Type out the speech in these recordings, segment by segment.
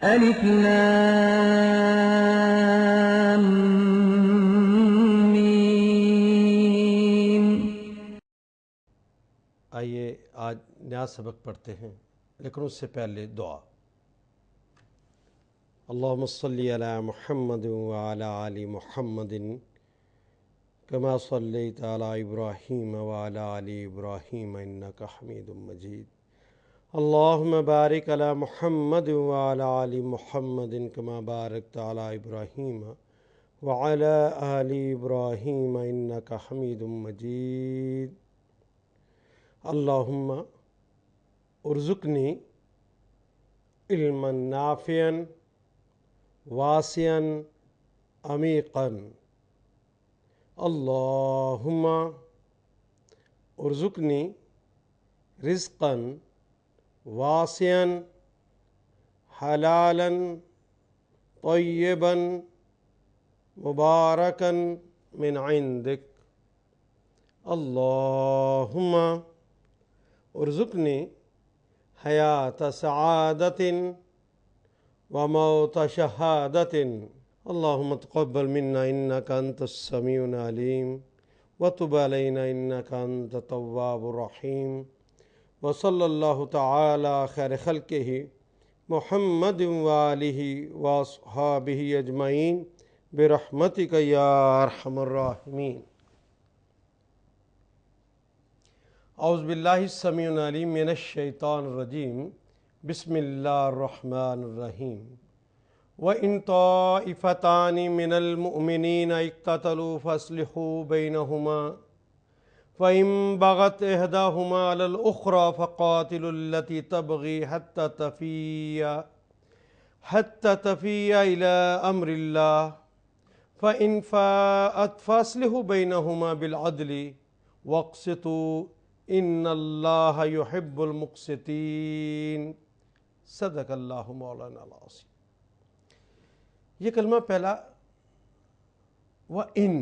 الف لام میم۔ آئیے آج نیا سبق پڑھتے ہیں، لیکن اس سے پہلے دعا۔ اللہم صلی علی محمد وعلی آل محمد کما صلیت علی ابراہیم وعلی آل ابراہیم انک حمید مجید۔ اللہم بارک علی محمد وعلی آل محمد کما بارکت علی ابراہیم وعلی آل ابراہیم انک حمید مجید۔ اللہم ارزقنی علما نافعا واسعا عمیقا۔ اللہم ارزقنی رزقا واسعا حلالا طیبا مبارکا من عندک۔ اللہم ارزقنی حیات سعادت وموت شہادت۔ اللہم تقبل منا انک انت السمیع العلیم وتب علینا انک انت التواب الرحیم۔ وصلی اللہ تعالی خیر خلقہ محمد وآلہ واصحابہ اجمعین برحمتک یا ارحم الراحمین۔ اعوذ باللہ السمیع العلیم من الشیطان الرجیم، بسم اللہ الرحمن الرحیم۔ وَإِن طَائِفَتَانِ مِنَ الْمُؤْمِنِينَ اقْتَتَلُوا فَأَصْلِحُوا بَيْنَهُمَا فَإِن بَغَتْ إِحْدَاهُمَا عَلَى الْأُخْرَى فَقَاتِلُوا الَّتِي تَبْغِي حَتَّى تَفِيَّ إِلَى أَمْرِ اللَّهِ فَإِن فَاءَتْ فَأَصْلِحُوا بَيْنَهُمَا بِالْعَدْلِ وَاقْسِطُوا إِنَّ اللَّهَ يُحِبُّ الْمُقْسِطِينَ۔ صدق اللہ مولانا العظیم۔ یہ کلمہ پہلا وَإِن،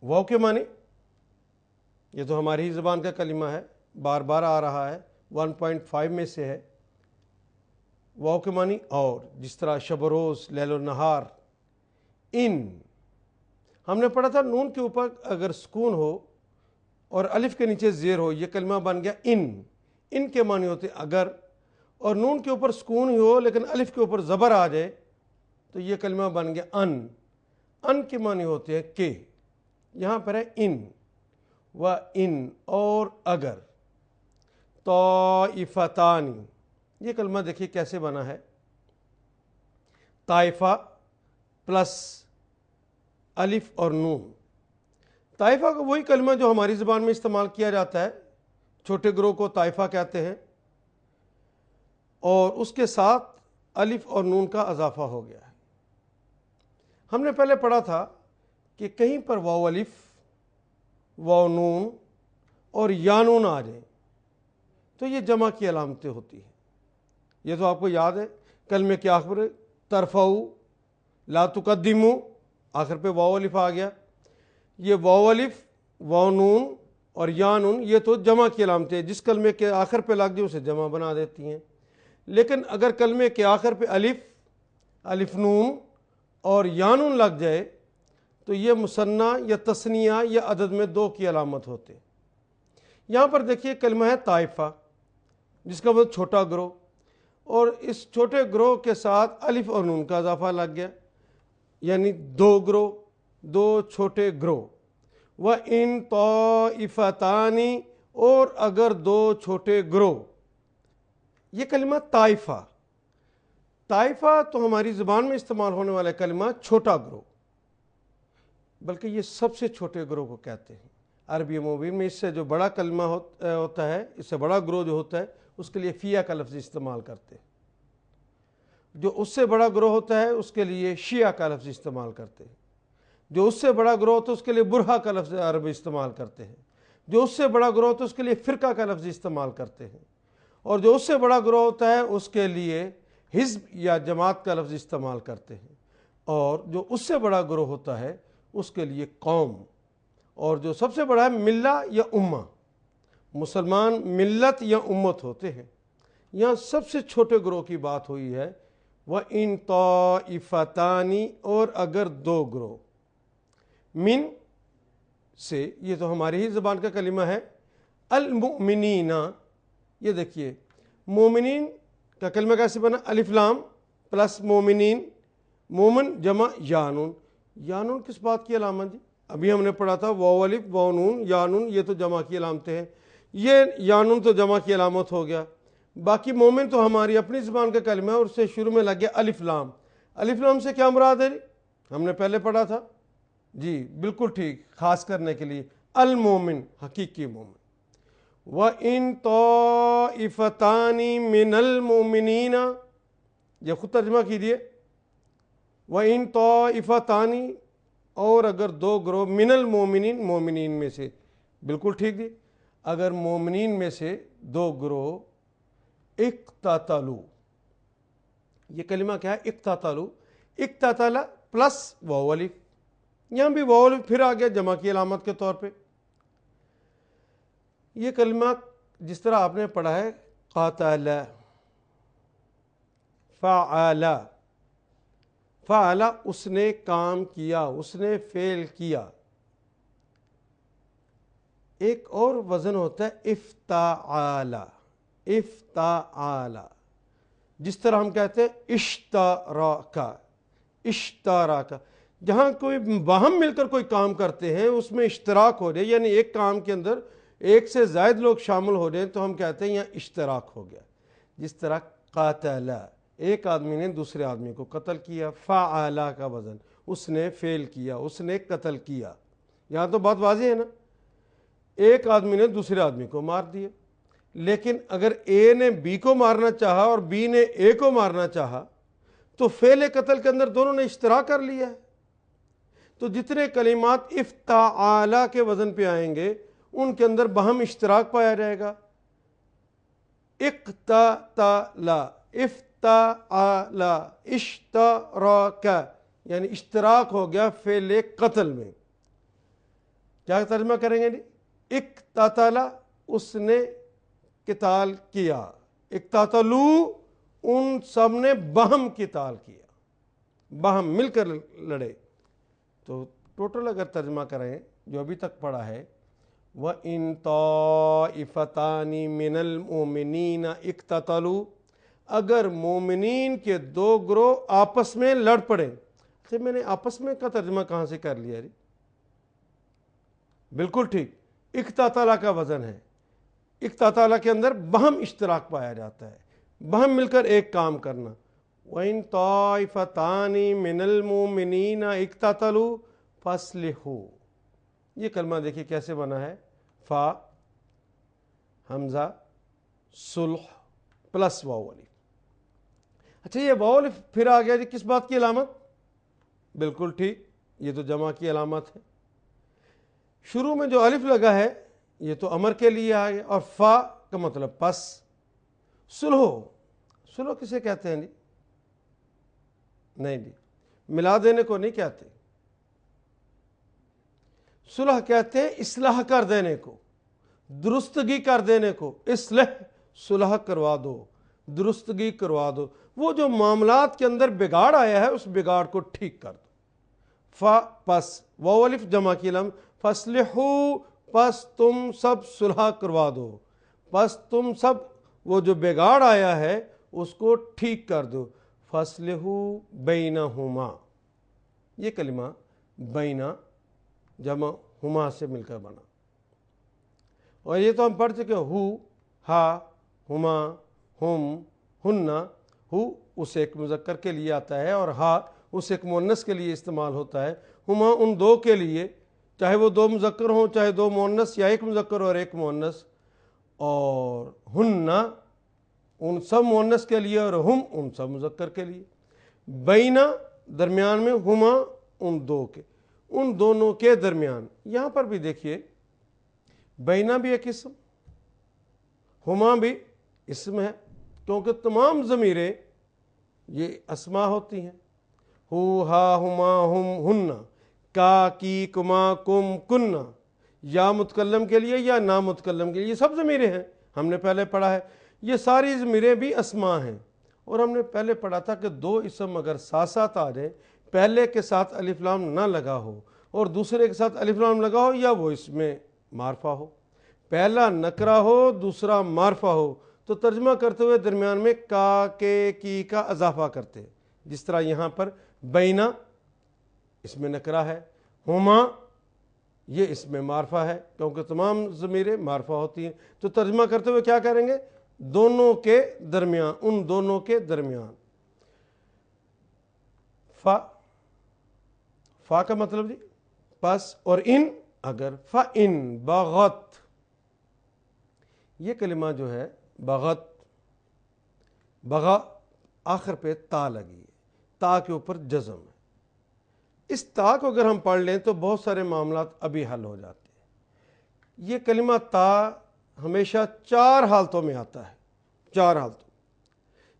واو کے معنی، یہ تو ہماری ہی زبان کا کلمہ ہے، بار بار آ رہا ہے، 1.5 میں سے ہے۔ واو کے معنی اور، جس طرح شب و روز، لیل و نہار۔ ان، ہم نے پڑھا تھا نون کے اوپر اگر سکون ہو اور الف کے نیچے زیر ہو، یہ کلمہ بن گیا ان۔ ان کے معنی ہوتے اگر، اور نون کے اوپر سکون ہی ہو لیکن الف کے اوپر زبر آ جائے تو یہ کلمہ بن گیا ان۔ ان کے معنی ہوتے ہیں کہ، یہاں پر ہے ان و ان اور اگر۔ طائفتان، یہ کلمہ دیکھیے کیسے بنا ہے، طائفہ پلس الف اور نون۔ طائفہ کا وہی کلمہ جو ہماری زبان میں استعمال کیا جاتا ہے، چھوٹے گروہ کو طائفہ کہتے ہیں، اور اس کے ساتھ الف اور نون کا اضافہ ہو گیا ہے۔ ہم نے پہلے پڑھا تھا کہ کہیں پر واو الف، واو نون اور یا نون آ جائیں تو یہ جمع کی علامتیں ہوتی ہیں۔ یہ تو آپ کو یاد ہے، کلمے کے آخر ترفعوا لا تقدموا، آخر پہ واو الف آ گیا۔ یہ واو الف، واو نون اور یا نون یہ تو جمع کی علامتیں، جس کلمے کے آخر پہ لگ جائے اسے جمع بنا دیتی ہیں۔ لیکن اگر کلمے کے آخر پہ الف نون اور یا نون لگ جائے تو یہ مثنیٰ یا تثنیہ یا عدد میں 2 کی علامت ہوتے۔ یہاں پر دیکھیے کلمہ ہے طائفہ، جس کا مطلب چھوٹا گروہ، اور اس چھوٹے گروہ کے ساتھ الف اور نون کا اضافہ لگ گیا، یعنی 2 گروہ، 2 چھوٹے گروہ۔ وَإِن طَائِفَتَانِ، اور اگر 2 چھوٹے گروہ۔ یہ کلمہ طائفہ تو ہماری زبان میں استعمال ہونے والا کلمہ چھوٹا گروہ، بلکہ یہ سب سے چھوٹے گروہ کو کہتے ہیں۔ عربی مبین میں اس سے جو بڑا کلمہ ہوتا ہے، اس سے بڑا گروہ جو ہوتا ہے، اس کے لیے فیہ کا لفظ استعمال کرتے ہیں۔ جو اس سے بڑا گروہ ہوتا ہے اس کے لیے شیعہ کا لفظ استعمال کرتے ہیں۔ جو اس سے بڑا گروہ ہوتا ہے اس کے لیے برہہ کا لفظ عربی استعمال کرتے ہیں۔ جو اس سے بڑا گروہ ہوتا ہے اس کے لیے فرقہ کا لفظ استعمال کرتے ہیں، اور جو اس سے بڑا گروہ ہوتا ہے اس کے لیے حزب یا جماعت کا لفظ استعمال کرتے ہیں، اور جو اس سے بڑا گروہ ہوتا ہے اس کے لیے قوم، اور جو سب سے بڑا ہے ملہ یا امہ۔ مسلمان ملت یا امت ہوتے ہیں۔ یہاں سب سے چھوٹے گروہ کی بات ہوئی ہے وَإِن طَائِفَتَانِ اور اگر دو گروہ، من سے، یہ تو ہماری ہی زبان کا کلمہ ہے، المؤمنین، یہ دیکھیے مومنین کا کلمہ کیسے بنا؟ الف لام پلس مومنین، مومن جمع یانون، یانون کس بات کی علامت جی؟ ابھی ہم نے پڑھا تھا واو الف واو نون یانون، یہ تو جمع کی علامتیں ہیں، یہ یانون تو جمع کی علامت ہو گیا، باقی مومن تو ہماری اپنی زبان کا کلمہ ہے اور اس سے شروع میں لگ گیا الف لام، الف لام سے کیا مراد ہے جی؟ ہم نے پہلے پڑھا تھا جی، بالکل ٹھیک، خاص کرنے کے لیے المومن، حقیقی مومن۔ وَإِن طَائِفَتَانِ مِنَ الْمُؤْمِنِينَ، یہ خود ترجمہ کیجئے، وَإِن طَائِفَتَانِ اور اگر دو گروہ، من المومنین، مومنین میں سے، بالکل ٹھیک جی، اگر مومنین میں سے دو گروہ، اقتتلوا، یہ کلمہ کیا ہے؟ اقتتلوا، اقتتل پلس واو الف، یہاں بھی واو الف پھر آ گیا جمع کی علامت کے طور پہ۔ یہ کلمہ جس طرح آپ نے پڑھا ہے قاتل، فعل، فعل اس نے کام کیا، اس نے فعل کیا، ایک اور وزن ہوتا ہے افتعال، افتعال، جس طرح ہم کہتے ہیں اشتراک، اشتراک، جہاں کوئی باہم مل کر کوئی کام کرتے ہیں اس میں اشتراک ہو جائے، یعنی ایک کام کے اندر ایک سے زائد لوگ شامل ہو جائیں تو ہم کہتے ہیں یہاں اشتراک ہو گیا، جس طرح قاتل، ایک آدمی نے دوسرے آدمی کو قتل کیا، فعل کا وزن، اس نے فعل کیا، اس نے قتل کیا، یہاں تو بات واضح ہے نا، ایک آدمی نے دوسرے آدمی کو مار دیا، لیکن اگر اے نے بی کو مارنا چاہا اور بی نے اے کو مارنا چاہا تو فعل قتل کے اندر دونوں نے اشتراک کر لیا ہے، تو جتنے کلمات افتعال کے وزن پہ آئیں گے ان کے اندر باہم اشتراک پایا جائے گا، اقتتل، افتعال، اشتراک، یعنی اشتراک ہو گیا فعل قتل میں۔ کیا ترجمہ کریں گے جی؟ اقتتل اس نے قتال کیا، اقتتلوا ان سب نے باہم قتال کیا، باہم مل کر لڑے، تو ٹوٹل اگر ترجمہ کریں جو ابھی تک پڑھا ہے وَإِن طَائِفَتَانِ مِنَ الْمُؤْمِنِينَ اقتتلوا، اگر مومنین کے دو گروہ آپس میں لڑ پڑے، اچھا میں نے آپس میں کا ترجمہ کہاں سے کر لیا جی؟ بالکل ٹھیک، اقتتل کا وزن ہے، اقتتل کے اندر باہم اشتراک پایا جاتا ہے، باہم مل کر ایک کام کرنا۔ وَإِن طَائِفَتَانِ مِنَ الْمُؤْمِنِينَ اقتتلوا فَأَصْلِحُوا، یہ کلمہ دیکھیے کیسے بنا ہے، فا حمزہ صلح پلس واو الف، اچھا یہ واو الف پھر آ گیا جی کس بات کی علامت؟ بالکل ٹھیک، یہ تو جمع کی علامت ہے، شروع میں جو الف لگا ہے یہ تو امر کے لیے آ گیا، اور فا کا مطلب پس، صلح، صلح کسے کہتے ہیں جی؟ نہیں جی، ملا دینے کو نہیں کہتے، صلح کہتے ہیں اصلاح کر دینے کو، درستگی کر دینے کو، اصلاح، صلح کروا دو، درستگی کروا دو، وہ جو معاملات کے اندر بگاڑ آیا ہے اس بگاڑ کو ٹھیک کر دو۔ فا پس، واو الف جمع کی علامت، فاصلحوا پس تم سب صلح کروا دو، پس تم سب وہ جو بگاڑ آیا ہے اس کو ٹھیک کر دو، فاصلحوا بینہما، یہ کلمہ بینا جمع ہما سے مل کر بنا، اور یہ تو ہم پڑھ چکے ہو، ہا، ہما، ہم، ہننا، ہو اس ایک مذکر کے لیے آتا ہے اور ہا اس ایک مؤنث کے لیے استعمال ہوتا ہے، ہما ان دو کے لیے، چاہے وہ دو مذکر ہوں چاہے دو مؤنث یا ایک مذکر اور ایک مؤنث، اور ہننا ان سب مؤنث کے لیے اور ہم ان سب مذکر کے لیے، بینا درمیان میں، ہما ان دو کے، ان دونوں کے درمیان، یہاں پر بھی دیکھیے بینا بھی ایک اسم، ہما بھی اسم ہے، کیونکہ تمام ضمیریں یہ اسماء ہوتی ہیں، ہو، ہا، ہما، ہم، ہننا، کا، کی، کما، کم، کننا، یا متکلم کے لیے یا نامتکلم کے لیے، یہ سب ضمیریں ہیں، ہم نے پہلے پڑھا ہے، یہ ساری ضمیریں بھی اسماء ہیں، اور ہم نے پہلے پڑھا تھا کہ دو اسم اگر ساتھ ساتھ آ جائیں، پہلے کے ساتھ الف لام نہ لگا ہو اور دوسرے کے ساتھ الف لام لگا ہو، یا وہ اس میں معرفہ ہو، پہلا نکرہ ہو دوسرا معرفہ ہو، تو ترجمہ کرتے ہوئے درمیان میں کا، کے، کی کا اضافہ کرتے ہیں، جس طرح یہاں پر بینا اس میں نکرہ ہے، ہما یہ اس میں معرفہ ہے، کیونکہ تمام ضمیریں معرفہ ہوتی ہیں، تو ترجمہ کرتے ہوئے کیا کریں گے؟ دونوں کے درمیان، ان دونوں کے درمیان۔ فا کا مطلب جی پس، اور ان اگر فَإِن بغت، یہ کلمہ جو ہے بغت، بغا آخر پہ تا لگی ہے، تا کے اوپر جزم ہے، اس تا کو اگر ہم پڑھ لیں تو بہت سارے معاملات ابھی حل ہو جاتے ہیں۔ یہ کلمہ تا ہمیشہ 4 حالتوں میں آتا ہے، 4 حالتوں،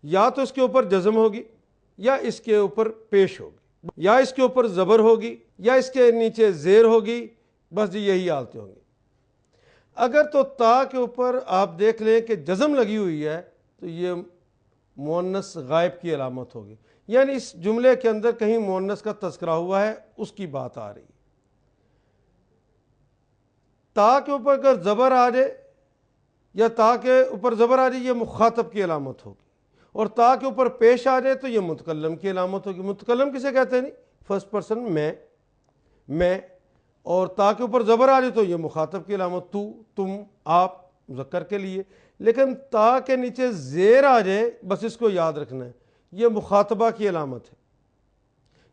یا تو اس کے اوپر جزم ہوگی، یا اس کے اوپر پیش ہوگی، یا اس کے اوپر زبر ہوگی، یا اس کے نیچے زیر ہوگی، بس جی یہی حالتیں ہوں گی۔ اگر تو تا کے اوپر آپ دیکھ لیں کہ جزم لگی ہوئی ہے تو یہ مؤنث غائب کی علامت ہوگی، یعنی اس جملے کے اندر کہیں مؤنث کا تذکرہ ہوا ہے، اس کی بات آ رہی ہے۔ تا کے اوپر اگر زبر آ جائے یا تا کے اوپر زبر آ جائے، یہ مخاطب کی علامت ہوگی، اور تا کے اوپر پیش آ جائے تو یہ متکلم کی علامت ہوگی۔ متکلم کسے کہتے ہیں؟ نہیں، فرسٹ پرسن میں، اور تا کے اوپر زبر آ جائے تو یہ مخاطب کی علامت، تو، تم، آپ، مذکر کے لیے۔ لیکن تا کے نیچے زیر آ جائے، بس اس کو یاد رکھنا ہے، یہ مخاطبہ کی علامت ہے،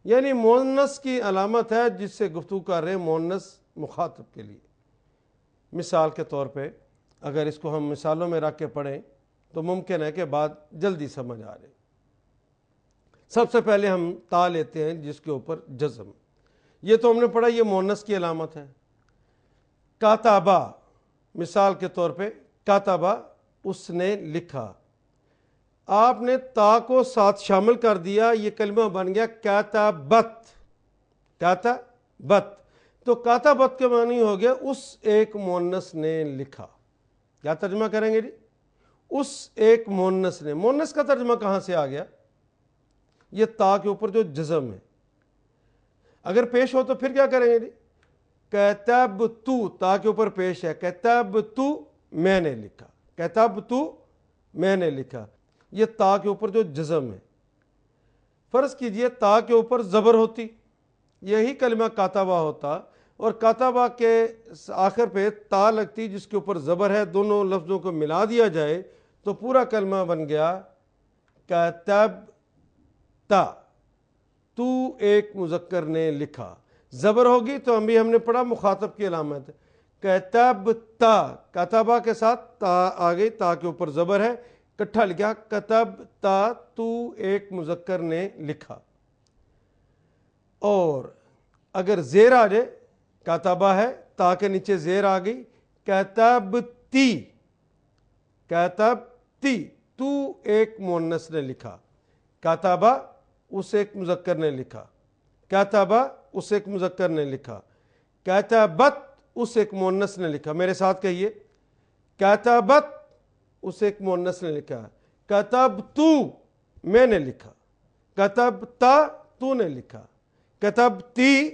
یعنی مؤنث کی علامت ہے جس سے گفتگو کر رہے ہیں، مؤنث مخاطب کے لیے۔ مثال کے طور پہ اگر اس کو ہم مثالوں میں رکھ کے پڑھیں تو ممکن ہے کہ بات جلدی سمجھ آ جائے۔ سب سے پہلے ہم تا لیتے ہیں جس کے اوپر جزم، یہ تو ہم نے پڑھا یہ مؤنث کی علامت ہے۔ کاتبہ، مثال کے طور پہ کاتبہ اس نے لکھا، آپ نے تا کو ساتھ شامل کر دیا، یہ کلمہ بن گیا کاتبت، کاتبت، تو کاتبت کے معنی ہو گیا اس ایک مؤنث نے لکھا۔ کیا ترجمہ کریں گے جی؟ اس ایک مؤنث نے، مؤنث کا ترجمہ کہاں سے آ گیا؟ یہ تا کے اوپر جو جزم ہے، اگر پیش ہو تو پھر کیا کریں گے جی؟ کتبتو، تا کے اوپر پیش ہے، کتبتو میں نے لکھا، کتبتو میں نے لکھا، یہ تا کے اوپر جو جزم ہے۔ فرض کیجئے تا کے اوپر زبر ہوتی، یہی کلمہ کاتبہ ہوتا، اور کاتبہ کے آخر پہ تا لگتی جس کے اوپر زبر ہے، دونوں لفظوں کو ملا دیا جائے تو پورا کلمہ بن گیا کتبتا، تو ایک مذکر نے لکھا۔ زبر ہوگی تو ہم نے پڑھا مخاطب کی علامت، کتبتا، کتبہ کے ساتھ تا آ گئی، تا کے اوپر زبر ہے، کٹھا لکھا کتبتا، تو ایک مذکر نے لکھا۔ اور اگر زیر آ جائے، کاتبہ ہے، تا کے نیچے زیر آ گئی، کتبتی، کتبتی، تو ایک مؤنث نے لکھا، کاتبہ اس ایک مذکر نے لکھا، کاتبہ اس ایک مذکر نے لکھا، کاتبت اس ایک مؤنث نے لکھا۔ میرے ساتھ کہیے، کاتبت اس ایک مؤنث نے لکھا، کتبتو میں نے لکھا، کتبتا تو نے لکھا، کتبتی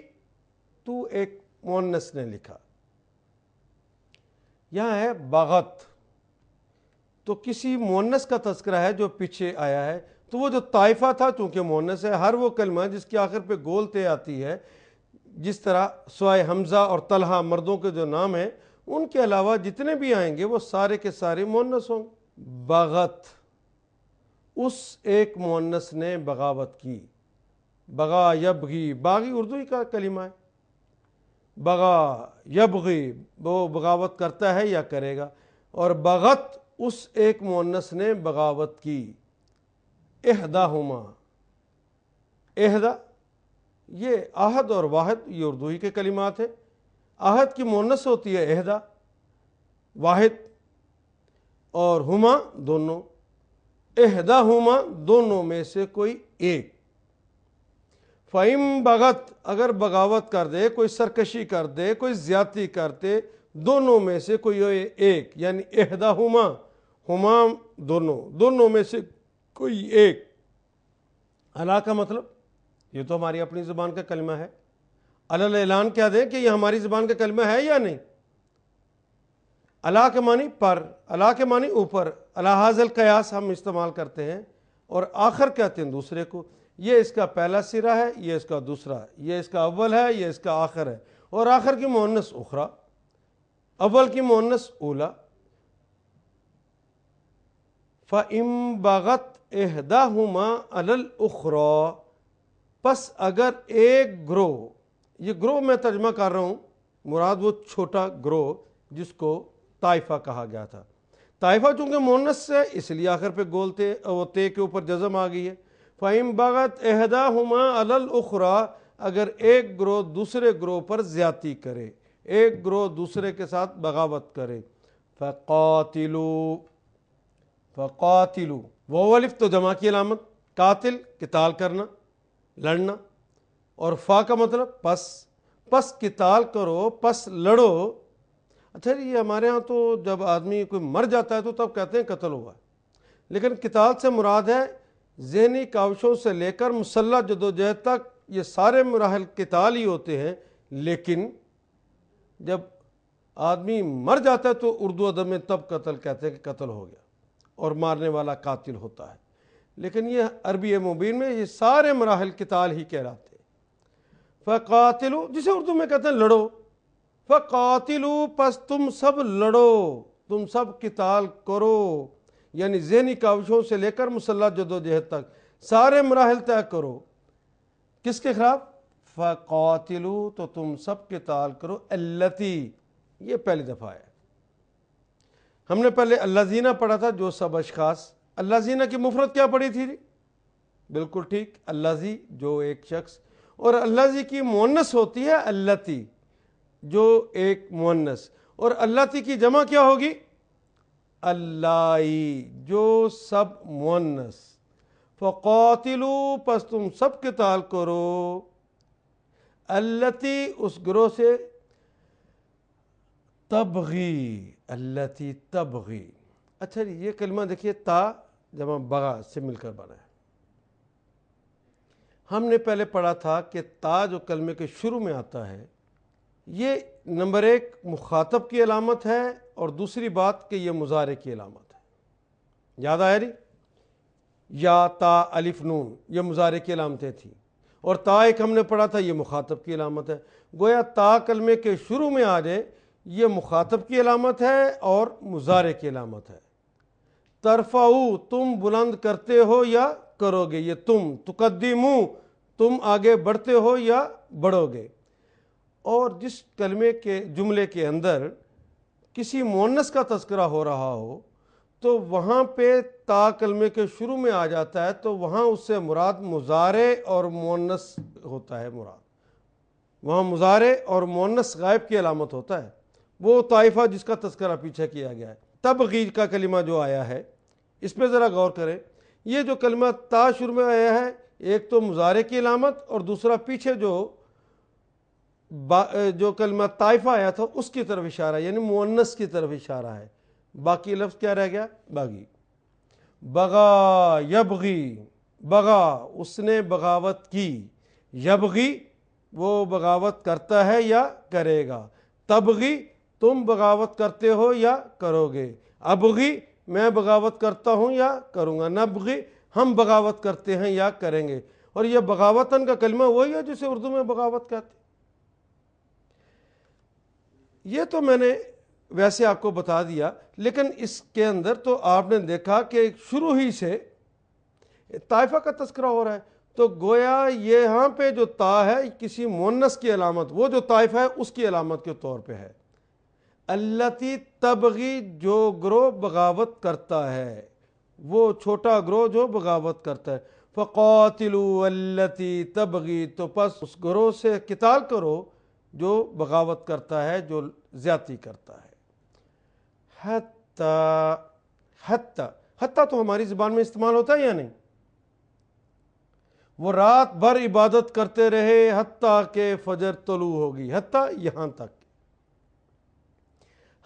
تو ایک مؤنث نے لکھا۔ یہاں ہے بغت، تو کسی مؤنث کا تذکرہ ہے جو پیچھے آیا ہے، تو وہ جو طائفہ تھا چونکہ مؤنث ہے، ہر وہ کلمہ جس کی آخر پہ گول تے آتی ہے، جس طرح سوائے حمزہ اور طلحہ مردوں کے جو نام ہیں، ان کے علاوہ جتنے بھی آئیں گے وہ سارے کے سارے مؤنث ہوں گے۔ بغت، اس ایک مؤنث نے بغاوت کی، بغا یبغی، باغی اردو ہی کا کلمہ ہے، بغا یبغی وہ بغاوت کرتا ہے یا کرے گا، اور بغت اس ایک مؤنث نے بغاوت کی۔ احداہما، احدا یہ آہد اور واحد یہ اردو ہی کے کلمات ہیں، آہد کی مؤنث ہوتی ہے احدا، واحد، اور ہما دونوں، احداہما دونوں میں سے کوئی ایک۔ فَإِن بغت، اگر بغاوت کر دے، کوئی سرکشی کر دے، کوئی زیادتی کرتے، دونوں میں سے کوئی ایک، یعنی احداہما، ہما دونوں، دونوں میں سے کوئی ایک. الا کا مطلب یہ تو ہماری اپنی زبان کا کلمہ ہے. علل اعلان کیا دیں کہ یہ ہماری زبان کا کلمہ ہے یا نہیں. الا کے معنی پر، الا کے معنی اوپر. الا ھذا القیاس ہم استعمال کرتے ہیں، اور آخر کہتے ہیں دوسرے کو. یہ اس کا پہلا سرا ہے، یہ اس کا دوسرا ہے، یہ اس کا اول ہے، یہ اس کا آخر ہے، اور آخر کی مؤنث اخری، اول کی مؤنث اولا. فَإِن بَغَتْ إِحْدَاهُمَا عَلَى الْأُخْرَى، پس اگر ایک گروہ، یہ گروہ میں ترجمہ کر رہا ہوں، مراد وہ چھوٹا گروہ جس کو طائفہ کہا گیا تھا. طائفہ چونکہ مؤنث ہے اس لیے آخر پہ گولتے وہ تے کے اوپر جزم آ گئی ہے. فَإِن بَغَتْ إِحْدَاهُمَا عَلَى الْأُخْرَى، اگر ایک گروہ دوسرے گروہ پر زیادتی کرے، ایک گروہ دوسرے کے ساتھ بغاوت کرے. فقاتلو وہ الف تو جمع کی علامت، قاتل قتال کرنا، لڑنا، اور فا کا مطلب پس قتال کرو، پس لڑو. اچھا یہ ہمارے ہاں تو جب آدمی کوئی مر جاتا ہے تو تب کہتے ہیں قتل ہوا، لیکن قتال سے مراد ہے ذہنی کاوشوں سے لے کر مسلح جدوجہد تک، یہ سارے مراحل قتال ہی ہوتے ہیں. لیکن جب آدمی مر جاتا ہے تو اردو ادب میں تب قتل کہتے ہیں کہ قتل ہو گیا، اور مارنے والا قاتل ہوتا ہے. لیکن یہ عربی مبین میں یہ سارے مراحل قتال ہی کہلاتے ہیں. فقاتلو جسے اردو میں کہتے ہیں لڑو. فقاتلو پس تم سب لڑو، تم سب قتال کرو، یعنی ذہنی کاوشوں سے لے کر مسلح جدوجہد تک سارے مراحل طے کرو. کس کے خلاف؟ فقاتلو تو تم سب قتال کرو. التی یہ پہلی دفعہ ہے. ہم نے پہلے الذین پڑھا تھا جو سب اشخاص. الذین کی مفرد کیا پڑھی تھی؟ بالکل ٹھیک، الذی جو ایک شخص، اور الذی کی مؤنث ہوتی ہے التی جو ایک مؤنث، اور التی کی جمع کیا ہوگی؟ اللائی جو سب مؤنث. فقاتلو پس تم سب قتال کرو. التی اس گروہ سے، تبغی التی تبغی. اچھا جی یہ کلمہ دیکھیے تا جمع بغا سے مل کر بنا ہے. ہم نے پہلے پڑھا تھا کہ تا جو کلمے کے شروع میں آتا ہے یہ نمبر ایک مخاطب کی علامت ہے، اور دوسری بات کہ یہ مضارع کی علامت ہے. یاد آیا نہیں؟ یا تا الف نون یہ مضارع کی علامتیں تھیں، اور تا ایک ہم نے پڑھا تھا یہ مخاطب کی علامت ہے. گویا تا کلمے کے شروع میں آ جائے یہ مخاطب کی علامت ہے اور مضارع کی علامت ہے. ترفعو تم بلند کرتے ہو یا کرو گے، یہ تم. تقدمو تم آگے بڑھتے ہو یا بڑھو گے. اور جس کلمے کے جملے کے اندر کسی مؤنث کا تذکرہ ہو رہا ہو تو وہاں پہ تا کلمے کے شروع میں آ جاتا ہے تو وہاں اس سے مراد مضارع اور مؤنث ہوتا ہے. مراد وہاں مضارع اور مؤنث غائب کی علامت ہوتا ہے، وہ طائفہ جس کا تذکرہ پیچھے کیا گیا ہے. تبغی کا کلمہ جو آیا ہے اس پہ ذرا غور کریں. یہ جو کلمہ تا شروع میں آیا ہے ایک تو مضارع کی علامت، اور دوسرا پیچھے جو کلمہ طائفہ آیا تھا اس کی طرف اشارہ، یعنی مؤنث کی طرف اشارہ ہے. باقی لفظ کیا رہ گیا؟ باغی. بغا یبغی، بغا اس نے بغاوت کی، یبغی وہ بغاوت کرتا ہے یا کرے گا. تبغی تم بغاوت کرتے ہو یا کرو گے. ابغی میں بغاوت کرتا ہوں یا کروں گا. نبغی ہم بغاوت کرتے ہیں یا کریں گے. اور یہ بغاوتن کا کلمہ وہی ہے جسے اردو میں بغاوت کہتے ہیں. یہ تو میں نے ویسے آپ کو بتا دیا، لیکن اس کے اندر تو آپ نے دیکھا کہ شروع ہی سے طائفہ کا تذکرہ ہو رہا ہے، تو گویا یہاں پہ جو تا ہے کسی مؤنث کی علامت، وہ جو طائفہ ہے اس کی علامت کے طور پہ ہے. التی تبغی جو گروہ بغاوت کرتا ہے، وہ چھوٹا گروہ جو بغاوت کرتا ہے. فقاتلوا التی تبغی تو پس اس گروہ سے قتال کرو جو بغاوت کرتا ہے، جو زیادتی کرتا ہے. حتی تو ہماری زبان میں استعمال ہوتا ہے یا نہیں؟ وہ رات بھر عبادت کرتے رہے حتیٰ کہ فجر طلوع ہوگی. حتیٰ یہاں تک.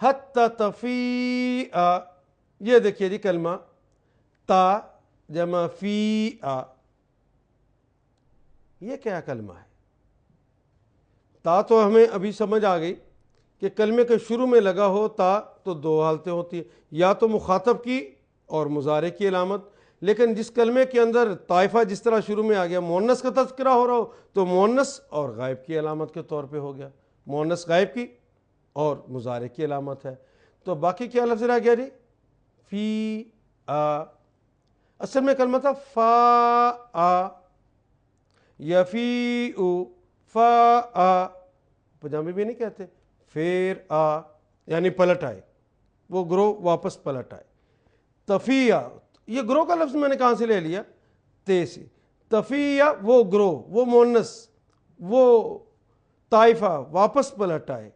حتیٰ تفیع یہ دیکھیے جی کلمہ تا جمع فی آ، یہ کیا کلمہ ہے؟ تا تو ہمیں ابھی سمجھ آ گئی کہ کلمے کے شروع میں لگا ہو تا تو دو حالتیں ہوتی ہیں، یا تو مخاطب کی اور مضارع کی علامت، لیکن جس کلمے کے اندر طائفہ جس طرح شروع میں آ گیا، مؤنث کا تذکرہ ہو رہا ہو تو مؤنث اور غائب کی علامت کے طور پہ ہو گیا، مؤنث غائب کی اور مضارع کی علامت ہے۔ تو باقی کیا لفظ رہ گیا جی؟ فی آ، اصل میں کلمہ تھا فا آ، یفیء، فا آ، پنجابی بھی نہیں کہتے پھر آ، یعنی پلٹ آئے، وہ گروہ واپس پلٹ آئے۔ تفیہ، یہ گروہ کا لفظ میں نے کہاں سے لے لیا؟ تے سے۔ تفیہ وہ گروہ، وہ مؤنث، وہ طائفہ واپس پلٹ آئے۔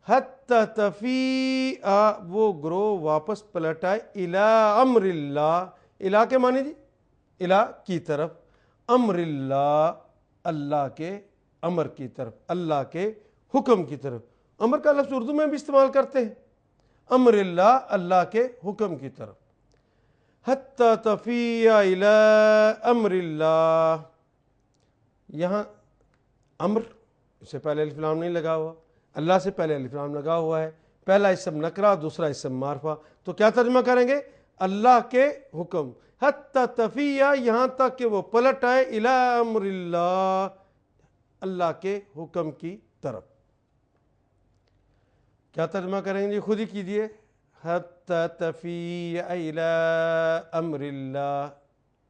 حتی تفیہ وہ گروہ واپس پلٹ آئے الی امر اللہ، الی کے معنی جی؟ الی کی طرف، امر اللہ اللہ کے امر کی طرف، اللہ کے حکم کی طرف۔ امر کا لفظ اردو میں بھی استعمال کرتے ہیں، امر اللہ اللہ کے حکم کی طرف۔ حتی تفیہ الی امر اللہ، یہاں امر اس سے پہلے الف لام نہیں لگا ہوا، اللہ سے پہلے الف لام لگا ہوا ہے، پہلا اسم نکرہ دوسرا اسم معرفہ، تو کیا ترجمہ کریں گے؟ اللہ کے حکم۔ حتی تفیہ یہاں تک کہ وہ پلٹ آئے الی امر اللہ اللہ کے حکم کی طرف۔ کیا ترجمہ کریں گے جی؟ خود ہی کیجئے۔ حتی تفیہ الی امر اللہ،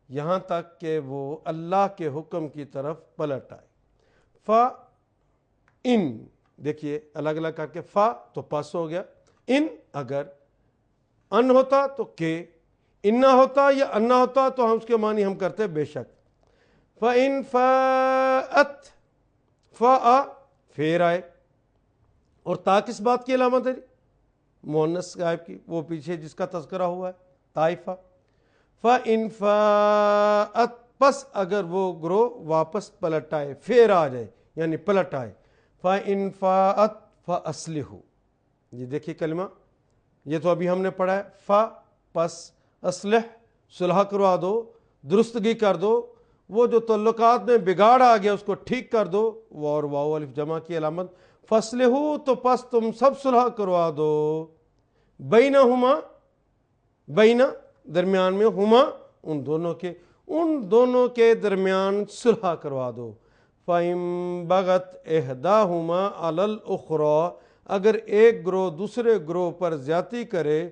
یہاں تک کہ وہ اللہ کے حکم کی طرف پلٹ آئے۔ فا ان، دیکھیے الگ الگ کر کے، فا تو پس ہو گیا، ان اگر ان ہوتا تو کہ، انا ہوتا یا انا ہوتا تو ہم اس کے معنی ہم کرتے بے شک۔ فَإِن فَاءَتْ، فَاء پھر آئے، اور تا کس بات کی علامت ہے؟ مؤنث غائب کی، وہ پیچھے جس کا تذکرہ ہوا ہے، طائفہ۔ فَإِن فَاءَتْ پس اگر وہ گروہ واپس پلٹ آئے، پھر آ جائے یعنی پلٹ آئے۔ فَإِن فَاءَتْ فَأَصْلِحُوا، یہ دیکھیے کلمہ، یہ تو ابھی ہم نے پڑھا ہے، فا پس اصلح صلح کروا دو، درستگی کر دو، وہ جو تعلقات میں بگاڑ آ گیا اس کو ٹھیک کر دو، اور واو الف جمع کی علامت۔ فَأَصْلِحُوا تو پس تم سب صلح کروا دو، بینہما بینہ درمیان میں، ہما ان دونوں کے درمیان صلح کروا دو۔ فَإِن بَغَتْ إِحْدَاهُمَا عَلَى الْأُخْرَى اگر ایک گروہ دوسرے گروہ پر زیادتی کرے،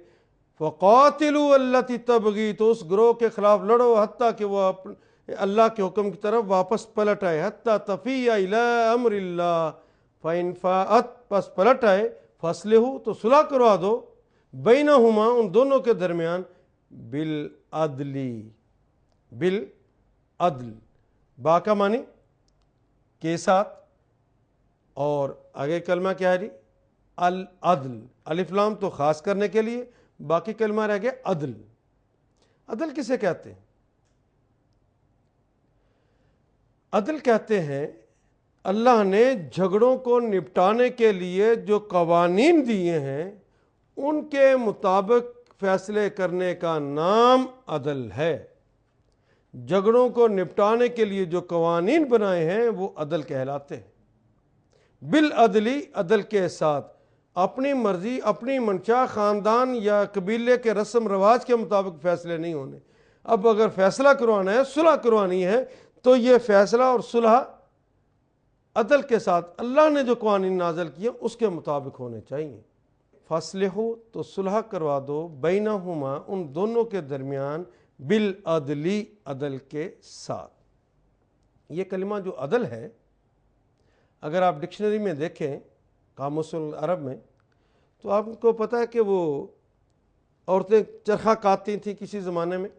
فَقَاتِلُوا الَّتِي تَبْغِي تو اس گروہ کے خلاف لڑو حتیٰ کہ وہ اللہ کے حکم کی طرف واپس پلٹ آئے۔ حتیٰ تفیہ الی امر اللہ، فَإِن فَاءَتْ پس پلٹ آئے، فَأَصْلِحُوا تو صلح کروا دو، بینہما ان دونوں کے درمیان، بالعدل، بالعدل، با کا معنی کے ساتھ، اور آگے کلمہ کیا ہے جی؟ العدل، الف لام تو خاص کرنے کے لیے، باقی کلمہ رہ گیا عدل۔ عدل کسے کہتے ہیں؟ عدل کہتے ہیں اللہ نے جھگڑوں کو نپٹانے کے لیے جو قوانین دیے ہیں ان کے مطابق فیصلے کرنے کا نام عدل ہے۔ جھگڑوں کو نپٹانے کے لیے جو قوانین بنائے ہیں وہ عدل کہلاتے ہیں۔ بالعدلی، عدل کے ساتھ، اپنی مرضی اپنی منشا خاندان یا قبیلے کے رسم رواج کے مطابق فیصلے نہیں ہونے۔ اب اگر فیصلہ کروانا ہے، صلح کروانی ہے، تو یہ فیصلہ اور صلح عدل کے ساتھ اللہ نے جو قوانین نازل کیے اس کے مطابق ہونے چاہیے۔ فَأَصْلِحُوا تو صلح کروا دو، بینہما ان دونوں کے درمیان، بالعدلی عدل کے ساتھ۔ یہ کلمہ جو عدل ہے، اگر آپ ڈکشنری میں دیکھیں قاموس العرب میں، تو آپ کو پتہ ہے کہ وہ عورتیں چرخہ کاٹتی تھیں کسی زمانے میں،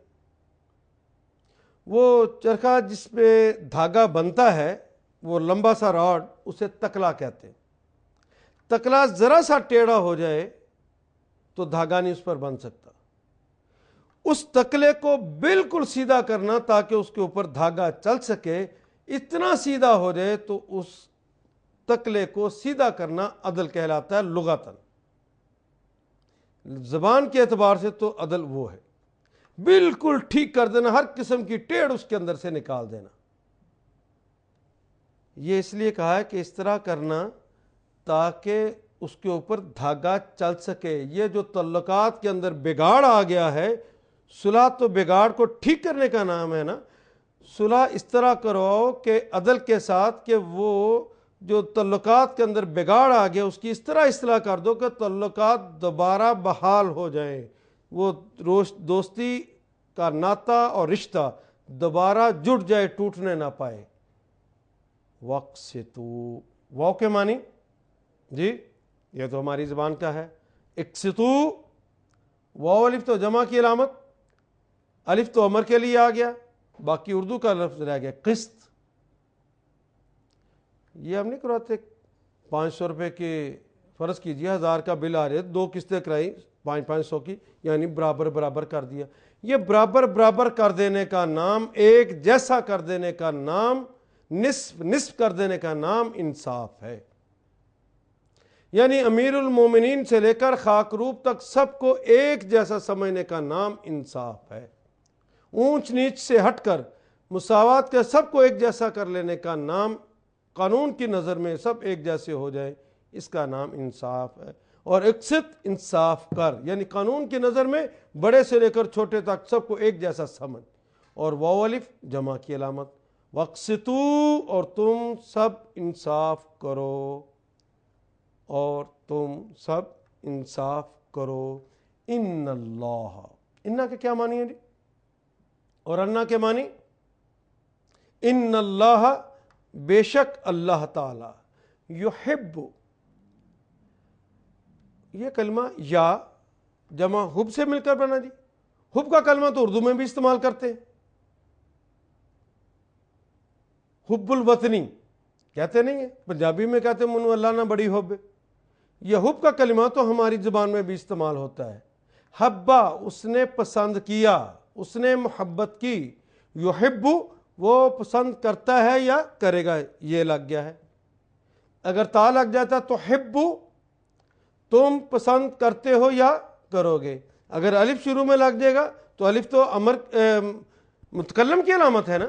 وہ چرخہ جس پہ دھاگا بنتا ہے وہ لمبا سا راڈ، اسے تکلا کہتے ہیں۔ تکلا ذرا سا ٹیڑھا ہو جائے تو دھاگا نہیں اس پر بن سکتا، اس تکلے کو بالکل سیدھا کرنا تاکہ اس کے اوپر دھاگا چل سکے، اتنا سیدھا ہو جائے تو اس تکلے کو سیدھا کرنا عدل کہلاتا ہے لغتاً۔ زبان کے اعتبار سے تو عدل وہ ہے۔ بالکل ٹھیک کر دینا، ہر قسم کی ٹیڑھ اس کے اندر سے نکال دینا۔ یہ اس لیے کہا ہے کہ اس طرح کرنا تاکہ اس کے اوپر دھاگا چل سکے۔ یہ جو تعلقات کے اندر بگاڑ آ گیا ہے، صلح تو بگاڑ کو ٹھیک کرنے کا نام ہے نا۔ صلح اس طرح کرو کہ عدل کے ساتھ کہ وہ جو تعلقات کے اندر بگاڑ آ گیا اس کی اس طرح اصلاح کر دو کہ تعلقات دوبارہ بحال ہو جائیں، وہ دوستی کا ناتا اور رشتہ دوبارہ جڑ جائے، ٹوٹنے نہ پائے۔ وَاقْسِطُوا، واو کے معنی جی یہ تو ہماری زبان کا ہے، اقسطوا، واو الف تو جمع کی علامت، الف تو امر کے لیے آ گیا، باقی اردو کا لفظ رہ گیا قسط۔ یہ ہم نہیں کراتے 500 روپے کے، فرض کیجئے 1000 کا بل آ رہے، 2 قسطیں کرائی 500 کی، یعنی برابر برابر کر دیا۔ یہ برابر برابر کر دینے کا نام، ایک جیسا کر دینے کا نام، نصف نصف کر دینے کا نام انصاف ہے۔ یعنی امیر المومنین سے لے کر خاکروب تک سب کو ایک جیسا سمجھنے کا نام انصاف ہے۔ اونچ نیچ سے ہٹ کر مساوات کے سب کو ایک جیسا کر لینے کا نام، قانون کی نظر میں سب ایک جیسے ہو جائیں، اس کا نام انصاف ہے۔ اور اقسط، انصاف کر، یعنی قانون کی نظر میں بڑے سے لے کر چھوٹے تک سب کو ایک جیسا سمجھ۔ اور واو الف جمع کی علامت، واقسطوا، اور تم سب انصاف کرو، اور تم سب انصاف کرو۔ ان اللہ، انہ کے کیا معنی ہے جی؟ اور انا کے معنی؟ ان اللہ، بے شک اللہ تعالی، یحب، یہ کلمہ یا جمع حب سے مل کر بنا جی۔ حب کا کلمہ تو اردو میں بھی استعمال کرتے ہیں، حب الوطنی کہتے نہیں ہیں، پنجابی میں کہتے ہیں منو اللہ نہ بڑی حب۔ یہ حب کا کلمہ تو ہماری زبان میں بھی استعمال ہوتا ہے۔ حبا، اس نے پسند کیا، اس نے محبت کی، یحب، وہ پسند کرتا ہے یا کرے گا، یہ لگ گیا ہے۔ اگر تا لگ جاتا تو حب، تم پسند کرتے ہو یا کرو گے۔ اگر الف شروع میں لگ جائے گا تو الف تو امر متکلم کی علامت ہے نا،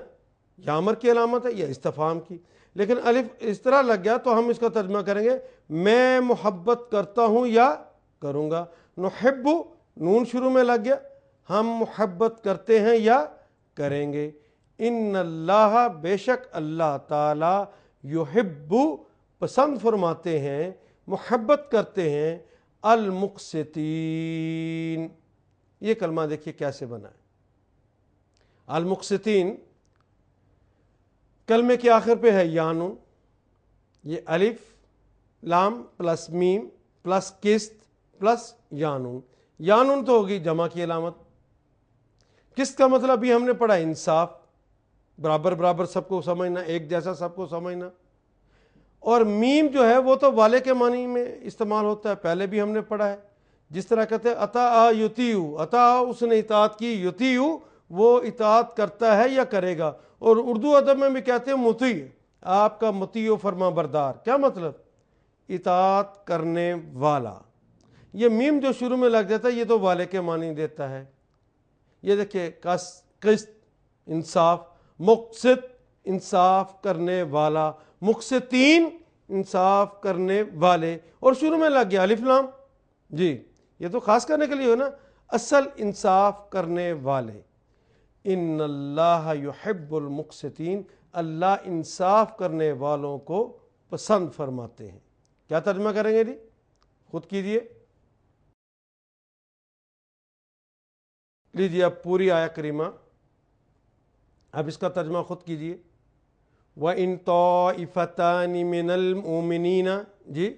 یا امر کی علامت ہے یا استفہام کی، لیکن الف اس طرح لگ گیا تو ہم اس کا ترجمہ کریں گے میں محبت کرتا ہوں یا کروں گا۔ نحب، نون شروع میں لگ گیا، ہم محبت کرتے ہیں یا کریں گے۔ ان اللہ، بے شک اللہ تعالی، یحب، پسند فرماتے ہیں، محبت کرتے ہیں، المقسطین۔ یہ کلمہ دیکھیے کیسے بنا ہے، المقسطین، کلمے کے آخر پہ ہے یانون، یہ الف لام پلس میم پلس قسط پلس یانون۔ یانون تو ہوگی جمع کی علامت، قسط کا مطلب بھی ہم نے پڑھا انصاف، برابر برابر سب کو سمجھنا، ایک جیسا سب کو سمجھنا۔ اور میم جو ہے وہ تو والے کے معنی میں استعمال ہوتا ہے، پہلے بھی ہم نے پڑھا ہے، جس طرح کہتے ہیں اطاع یطیع، اطاع اس نے اطاعت کی، یطیع وہ اطاعت کرتا ہے یا کرے گا۔ اور اردو ادب میں بھی کہتے ہیں مطیع، آپ کا مطیع و فرما بردار، کیا مطلب؟ اطاعت کرنے والا۔ یہ میم جو شروع میں لگ جاتا ہے یہ تو والے کے معنی دیتا ہے۔ یہ دیکھیں قسط، انصاف، مقسط، انصاف کرنے والا، مقسطین، انصاف کرنے والے، اور شروع میں لگ گیا الف لام جی، یہ تو خاص کرنے کے لیے ہو نا، اصل انصاف کرنے والے۔ ان اللہ یحب المقسطین، اللہ انصاف کرنے والوں کو پسند فرماتے ہیں۔ کیا ترجمہ کریں گے جی؟ خود کیجئے، لیجئے اب پوری آیت کریمہ، اب اس کا ترجمہ خود کیجئے۔ وَإِن طَائِفَتَانِ مِنَ الْمُؤْمِنِينَ، جی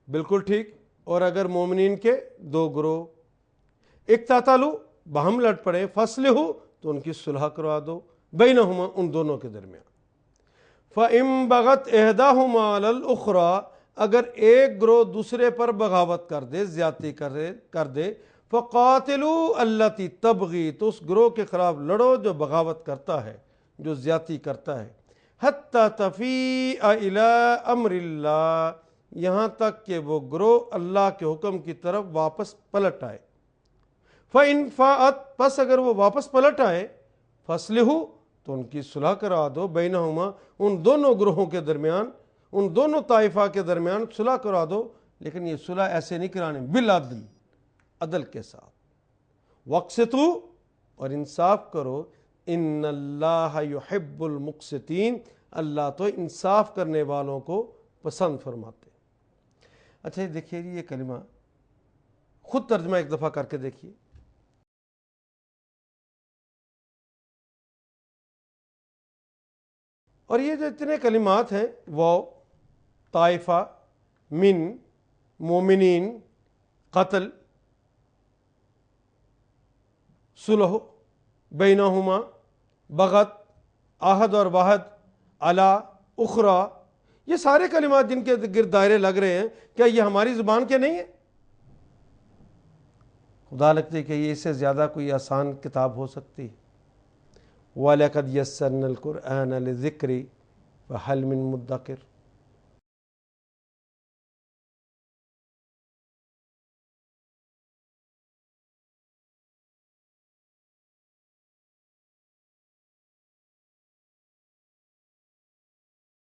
بالکل ٹھیک، اور اگر مومنین کے 2 گروہ اقتتلوا، باہم لڑ پڑے، فَاصْلِحُوا، تو ان کی صلح کروا دو، بینہما، ان دونوں کے درمیان۔ فَإِن بَغَتْ إِحْدَاهُمَا عَلَى الْأُخْرَى، اگر ایک گروہ دوسرے پر بغاوت کر دے، زیادتی کر دے، فَقَاتِلُوا الَّتِي تَبْغِي، تو اس گروہ کے خلاف لڑو جو بغاوت کرتا ہے، جو زیادتی کرتا ہے، حَتَّى تَفِيءَ إِلَىٰ أَمْرِ اللَّهِ، یہاں تک کہ وہ گروہ اللہ کے حکم کی طرف واپس پلٹ آئے۔ فَإِنْ فَاءَتْ پس اگر وہ واپس پلٹ آئے فَأَصْلِحُوا تو ان کی صلح کرا دو بینہما ان دونوں گروہوں کے درمیان، ان دونوں طائفہ کے درمیان صلح کرا دو، لیکن یہ صلح ایسے نہیں کرانے، بالعدل، عدل کے ساتھ، وَاقْسِطُوا اور انصاف کرو، ان اللہ یحب المقسطین اللہ تو انصاف کرنے والوں کو پسند فرماتے۔ اچھا دیکھیے یہ کلمہ خود ترجمہ ایک دفعہ کر کے دیکھیے۔ اور یہ جو اتنے کلمات ہیں وہ طائفہ، من، مومنین، قتل، صلح، بینہما، بغت، عہد اور وحد، علا، اخری، یہ سارے کلمات جن کے گرد دائرے لگ رہے ہیں، کیا یہ ہماری زبان کے نہیں ہیں؟ خدا لگتے کہ یہ اس سے زیادہ کوئی آسان کتاب ہو سکتی۔ وَلَقَدْ يَسَّرْنَا الْقُرْآنَ لِلذِّكْرِ فَهَلْ مِن مُدَّكِرٍ۔